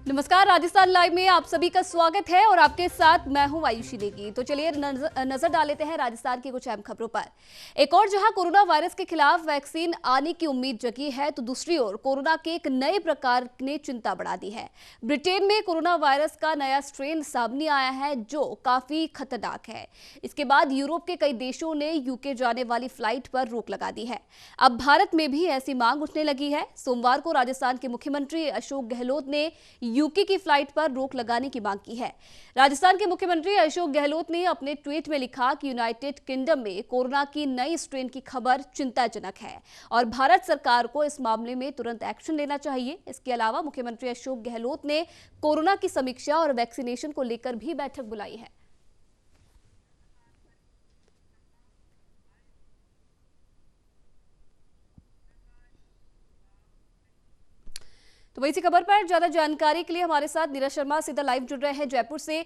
नमस्कार, राजस्थान लाइव में आप सभी का स्वागत है और आपके साथ मैं हूं आयुषी नेगी। तो चलिए नजर डाल लेते हैं राजस्थान की कुछ अहम खबरों पर। एक और जहां कोरोना वायरस के खिलाफ वैक्सीन आने की उम्मीद जगी है, तो दूसरी ओर कोरोना के एक नए प्रकार ने चिंता बढ़ा दी है। ब्रिटेन में कोरोना वायरस का नया स्ट्रेन सामने आया है जो काफी खतरनाक है। इसके बाद यूरोप के कई देशों ने यूके जाने वाली फ्लाइट पर रोक लगा दी है। अब भारत में भी ऐसी मांग उठने लगी है। सोमवार को राजस्थान के मुख्यमंत्री अशोक गहलोत ने यूके की फ्लाइट पर रोक लगाने की मांग की है। राजस्थान के मुख्यमंत्री अशोक गहलोत ने अपने ट्वीट में लिखा कि यूनाइटेड किंगडम में कोरोना की नई स्ट्रेन की खबर चिंताजनक है और भारत सरकार को इस मामले में तुरंत एक्शन लेना चाहिए। इसके अलावा मुख्यमंत्री अशोक गहलोत ने कोरोना की समीक्षा और वैक्सीनेशन को लेकर भी बैठक बुलाई है। तो वही सी खबर पर ज्यादा जानकारी के लिए हमारे साथ नीरज शर्मा सीधा लाइव जुड़ रहे हैं जयपुर से।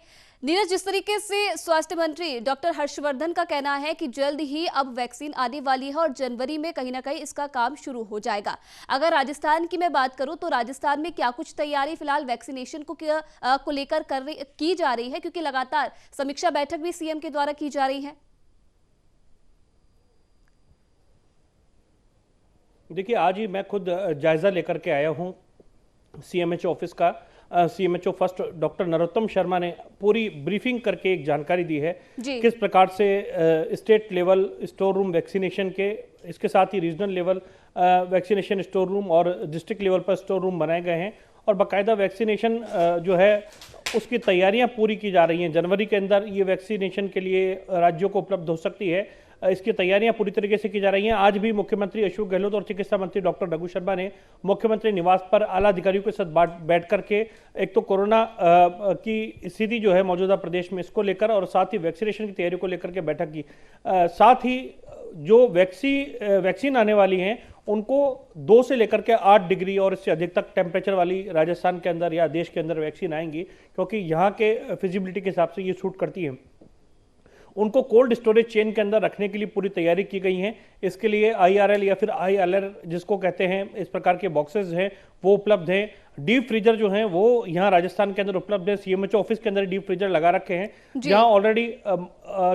नीरज, जिस तरीके से स्वास्थ्य मंत्री डॉक्टर हर्षवर्धन का कहना है कि जल्द ही अब वैक्सीन आने वाली है और जनवरी में कहीं ना कहीं इसका काम शुरू हो जाएगा। अगर राजस्थान की मैं बात करूं तो राजस्थान में क्या कुछ तैयारी फिलहाल वैक्सीनेशन को लेकर की जा रही है, क्योंकि लगातार समीक्षा बैठक भी सीएम के द्वारा की जा रही है। देखिए, आज ही मैं खुद जायजा लेकर के आया हूं सीएमएचओ ऑफिस का। CMHO first doctor Narottam Sharma ने पूरी ब्रीफिंग करके एक जानकारी दी है किस प्रकार से state level store room vaccination के, इसके साथ ही regional level vaccination store room और डिस्ट्रिक्ट लेवल पर स्टोर रूम बनाए गए हैं और बाकायदा वैक्सीनेशन जो है उसकी तैयारियां पूरी की जा रही हैं। जनवरी के अंदर ये वैक्सीनेशन के लिए राज्यों को उपलब्ध हो सकती है। इसकी तैयारियां पूरी तरीके से की जा रही हैं। आज भी मुख्यमंत्री अशोक गहलोत और चिकित्सा मंत्री डॉक्टर रघु शर्मा ने मुख्यमंत्री निवास पर आला अधिकारियों के साथ बैठ करके एक तो कोरोना की स्थिति जो है मौजूदा प्रदेश में इसको लेकर और साथ ही वैक्सीनेशन की तैयारी को लेकर के बैठक की। साथ ही जो वैक्सीन आने वाली हैं उनको 2 से लेकर के 8 डिग्री और इससे अधिक तक टेम्परेचर वाली राजस्थान के अंदर या देश के अंदर वैक्सीन आएंगी, क्योंकि यहाँ के फिजिबिलिटी के हिसाब से ये शूट करती है। उनको कोल्ड स्टोरेज चेन के अंदर रखने के लिए पूरी तैयारी की गई है। इसके लिए IRL या फिर ILR जिसको कहते हैं, इस प्रकार के बॉक्सेस हैं वो उपलब्ध हैं। डीप फ्रीजर जो हैं वो यहाँ राजस्थान के अंदर उपलब्ध है। सीएमएचओ ऑफिस के अंदर डीप फ्रीजर लगा रखे हैं जहाँ ऑलरेडी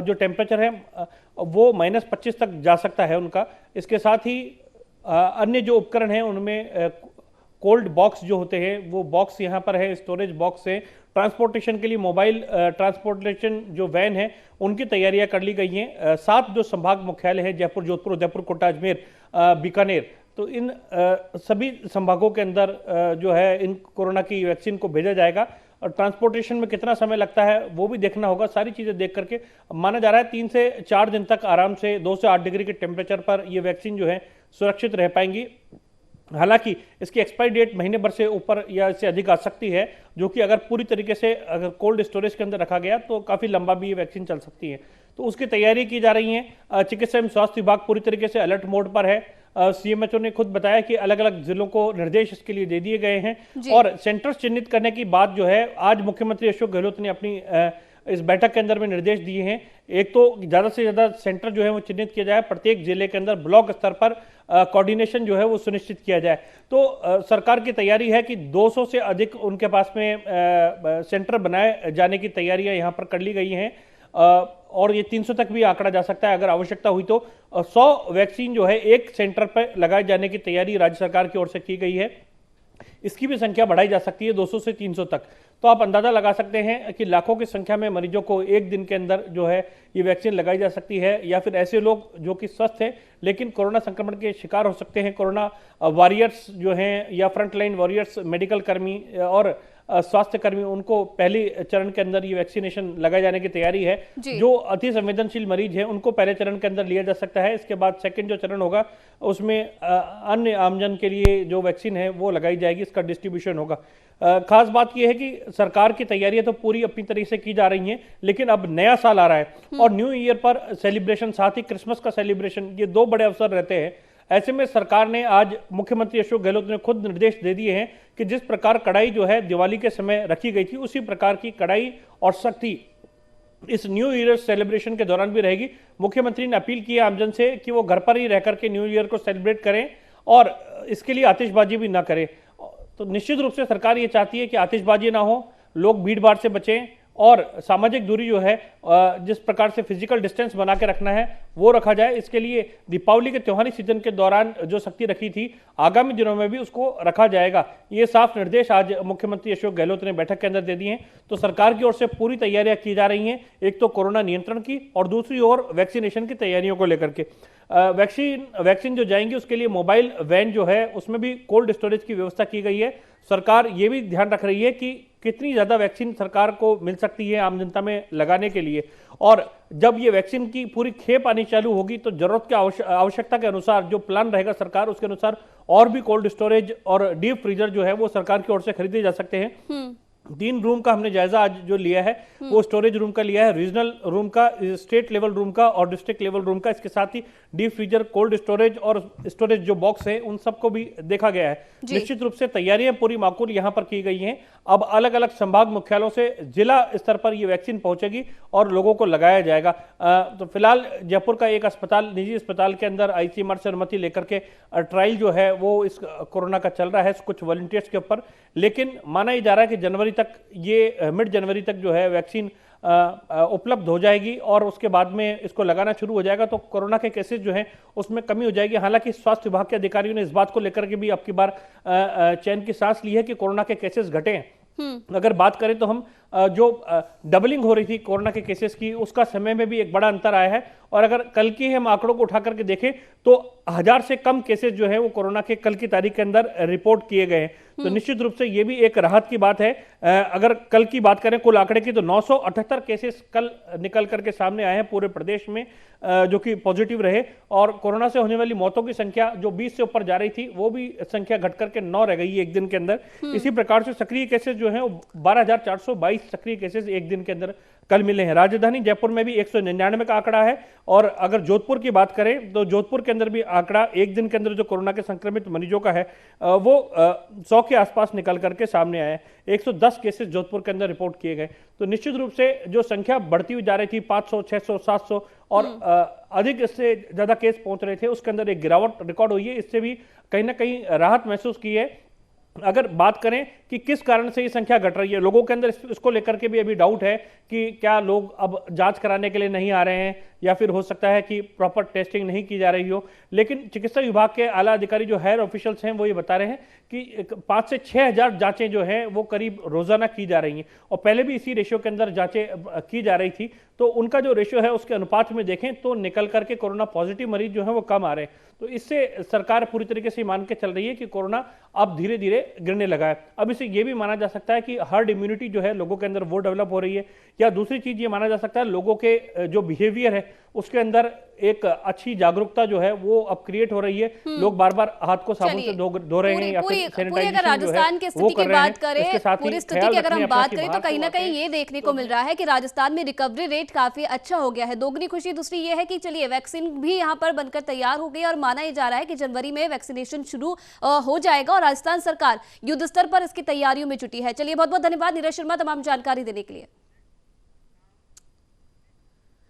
जो टेम्परेचर है वो -25 तक जा सकता है उनका। इसके साथ ही अन्य जो उपकरण हैं उनमें कोल्ड बॉक्स जो होते हैं वो बॉक्स यहाँ पर है, स्टोरेज बॉक्स है। ट्रांसपोर्टेशन के लिए मोबाइल ट्रांसपोर्टेशन जो वैन है उनकी तैयारियां कर ली गई हैं। 7 जो संभाग मुख्यालय है, जयपुर, जोधपुर, उदयपुर, कोटा, अजमेर, बीकानेर, तो इन सभी संभागों के अंदर जो है इन कोरोना की वैक्सीन को भेजा जाएगा। और ट्रांसपोर्टेशन में कितना समय लगता है वो भी देखना होगा। सारी चीज़ें देख करके माना जा रहा है 3 से 4 दिन तक आराम से 2 से 8 डिग्री के टेम्परेचर पर ये वैक्सीन जो है सुरक्षित रह पाएंगी। हालांकि इसकी एक्सपायरी डेट महीने भर से ऊपर या इससे अधिक आ सकती है, जो कि अगर पूरी तरीके से अगर कोल्ड स्टोरेज के अंदर रखा गया तो काफ़ी लंबा भी ये वैक्सीन चल सकती है। तो उसकी तैयारी की जा रही है। चिकित्सा एवं स्वास्थ्य विभाग पूरी तरीके से अलर्ट मोड पर है। सीएमएचओ ने खुद बताया कि अलग अलग जिलों को निर्देश इसके लिए दे दिए गए हैं और सेंटर्स चिन्हित करने की बात जो है आज मुख्यमंत्री अशोक गहलोत ने अपनी इस बैठक के अंदर में निर्देश दिए हैं। एक तो ज़्यादा से ज़्यादा सेंटर जो है वो चिन्हित किया जाए, प्रत्येक जिले के अंदर ब्लॉक स्तर पर कोऑर्डिनेशन जो है वो सुनिश्चित किया जाए। तो सरकार की तैयारी है कि 200 से अधिक उनके पास में सेंटर बनाए जाने की तैयारियां यहाँ पर कर ली गई हैं और ये 300 तक भी आंकड़ा जा सकता है अगर आवश्यकता हुई तो। 100 वैक्सीन जो है एक सेंटर पर लगाए जाने की तैयारी राज्य सरकार की ओर से की गई है। इसकी भी संख्या बढ़ाई जा सकती है 200 से 300 तक। तो आप अंदाजा लगा सकते हैं कि लाखों की संख्या में मरीजों को एक दिन के अंदर जो है ये वैक्सीन लगाई जा सकती है, या फिर ऐसे लोग जो कि स्वस्थ हैं लेकिन कोरोना संक्रमण के शिकार हो सकते हैं। कोरोना वॉरियर्स जो हैं या फ्रंटलाइन वॉरियर्स, मेडिकल कर्मी और स्वास्थ्य कर्मी, उनको पहले चरण के अंदर ये वैक्सीनेशन लगाए जाने की तैयारी है। जो अति संवेदनशील मरीज हैं उनको पहले चरण के अंदर लिया जा सकता है। इसके बाद सेकंड जो चरण होगा उसमें अन्य आमजन के लिए जो वैक्सीन है वो लगाई जाएगी, इसका डिस्ट्रीब्यूशन होगा। खास बात यह है कि सरकार की तैयारियां तो पूरी अपनी तरीके से की जा रही हैं, लेकिन अब नया साल आ रहा है और न्यू ईयर पर सेलिब्रेशन, साथ ही क्रिसमस का सेलिब्रेशन, ये 2 बड़े अवसर रहते हैं। ऐसे में सरकार ने आज मुख्यमंत्री अशोक गहलोत ने खुद निर्देश दे दिए हैं कि जिस प्रकार कड़ाई जो है दिवाली के समय रखी गई थी उसी प्रकार की कड़ाई और सख्ती इस न्यू ईयर सेलिब्रेशन के दौरान भी रहेगी। मुख्यमंत्री ने अपील की है आमजन से कि वो घर पर ही रह करके न्यू ईयर को सेलिब्रेट करें और इसके लिए आतिशबाजी भी ना करें। तो निश्चित रूप से सरकार ये चाहती है कि आतिशबाजी ना हो, लोग भीड़ भाड़ से बचें और सामाजिक दूरी जो है जिस प्रकार से फिजिकल डिस्टेंस बना के रखना है वो रखा जाए। इसके लिए दीपावली के त्योहारी सीजन के दौरान जो सख्ती रखी थी, आगामी दिनों में भी उसको रखा जाएगा। ये साफ निर्देश आज मुख्यमंत्री अशोक गहलोत ने बैठक के अंदर दे दिए हैं। तो सरकार की ओर से पूरी तैयारियां की जा रही हैं, एक तो कोरोना नियंत्रण की और दूसरी ओर वैक्सीनेशन की तैयारियों को लेकर के। वैक्सीन जो जाएंगी उसके लिए मोबाइल वैन जो है उसमें भी कोल्ड स्टोरेज की व्यवस्था की गई है। सरकार ये भी ध्यान रख रही है कि कितनी ज़्यादा वैक्सीन सरकार को मिल सकती है आम जनता में लगाने के लिए, और जब ये वैक्सीन की पूरी खेप आनी चालू होगी तो जरूरत के आवश्यकता के अनुसार जो प्लान रहेगा सरकार उसके अनुसार और भी कोल्ड स्टोरेज और डीप फ्रीजर जो है वो सरकार की ओर से खरीदे जा सकते हैं। 3 रूम का हमने जायजा आज जो लिया है वो स्टोरेज रूम का लिया है, रीजनल रूम का, स्टेट लेवल रूम का और डिस्ट्रिक्ट लेवल रूम का। इसके साथ ही डीप फ्रीजर, कोल्ड स्टोरेज और स्टोरेज जो बॉक्स है उन सबको भी देखा गया है। निश्चित रूप से तैयारियां पूरी माकूल यहां पर की गई हैं। अब अलग अलग संभाग मुख्यालयों से जिला स्तर पर यह वैक्सीन पहुंचेगी और लोगों को लगाया जाएगा। तो फिलहाल जयपुर का एक अस्पताल, निजी अस्पताल के अंदर आईसीएमआर से अनुमति लेकर के ट्रायल जो है वो इस कोरोना का चल रहा है कुछ वॉलंटियर्स के ऊपर, लेकिन माना ही जा रहा है कि जनवरी तक, ये मिड जनवरी तक जो है वैक्सीन उपलब्ध हो जाएगी और उसके बाद में इसको लगाना शुरू हो जाएगा तो कोरोना के केसेस जो हैं उसमें कमी हो जाएगी। हालांकि स्वास्थ्य विभाग के अधिकारियों ने इस बात को लेकर के भी अब की बार चैन की सांस ली है कि कोरोना के केसेस घटे हैं। अगर बात करें तो हम जो डबलिंग हो रही थी कोरोना के केसेस की, उसका समय में भी एक बड़ा अंतर आया है। और अगर कल की हम आंकड़ों को उठा करके देखें तो 1000 से कम केसेस जो है वो कोरोना के कल की तारीख के अंदर रिपोर्ट किए गए हैं। तो निश्चित रूप से ये भी एक राहत की बात है। अगर कल की बात करें कुल आंकड़े की तो 978 केसेस कल निकल करके सामने आए हैं पूरे प्रदेश में, जो कि पॉजिटिव रहे। और कोरोना से होने वाली मौतों की संख्या जो 20 से ऊपर जा रही थी वो भी संख्या घट करके 9 रह गई है एक दिन के अंदर। इसी प्रकार से सक्रिय केसेस जो है 12,422 सक्रिय केसेस एक दिन के अंदर कल मिले हैं। राजधानी जयपुर में भी 199 का आंकड़ा है। और अगर जोधपुर की बात करें तो जोधपुर के अंदर भी आंकड़ा एक दिन के अंदर जो कोरोना के संक्रमित मरीजों का है वो 100 के आसपास निकल करके सामने आया है। 110 केसेस जोधपुर के अंदर रिपोर्ट किए गए। तो निश्चित रूप से जो संख्या बढ़ती हुई जा रही थी 500, 600, 700 और अधिक इससे ज्यादा केस पहुंच रहे थे, उसके अंदर एक गिरावट रिकॉर्ड हुई है। इससे भी कहीं ना कहीं राहत महसूस की है। अगर बात करें कि किस कारण से ये संख्या घट रही है, लोगों के अंदर इसको लेकर के भी अभी डाउट है कि क्या लोग अब जांच कराने के लिए नहीं आ रहे हैं या फिर हो सकता है कि प्रॉपर टेस्टिंग नहीं की जा रही हो। लेकिन चिकित्सा विभाग के आला अधिकारी जो हायर ऑफिशियल्स हैं वो ये बता रहे हैं कि 5 से 6 हजार जांचें जो हैं वो करीब रोजाना की जा रही हैं और पहले भी इसी रेशियो के अंदर जांचें की जा रही थी। तो उनका जो रेशियो है उसके अनुपात में देखें तो निकल करके कोरोना पॉजिटिव मरीज जो है वो कम आ रहे हैं। तो इससे सरकार पूरी तरीके से मान के चल रही है कि कोरोना अब धीरे धीरे गिरने लगा है। अब इसे ये भी माना जा सकता है कि हर्ड इम्यूनिटी जो है लोगों के अंदर वो डेवलप हो रही है, या दूसरी चीज ये माना जा सकता है लोगों के जो बिहेवियर है उसके अंदर एक अच्छी जागरूकता जो है वो अब क्रिएट हो रही है। लोग बार बार हाथ को साबुन से धो रहे हैं या फिर सैनिटाइजेशन अगर राजस्थान की स्थिति की बात करें, पूरी स्थिति की अगर हम बात करें तो कहीं ना कहीं ये देखने को मिल रहा है कि राजस्थान में रिकवरी रेट काफी अच्छा हो गया है। दोगुनी खुशी दूसरी ये है कि चलिए वैक्सीन भी यहाँ पर बनकर तैयार हो गई और माना ही जा रहा है कि जनवरी में वैक्सीनेशन शुरू हो जाएगा और राजस्थान सरकार युद्ध स्तर पर इसकी तैयारियों में जुटी है। चलिए बहुत बहुत धन्यवाद नीरज शर्मा तमाम जानकारी देने के लिए।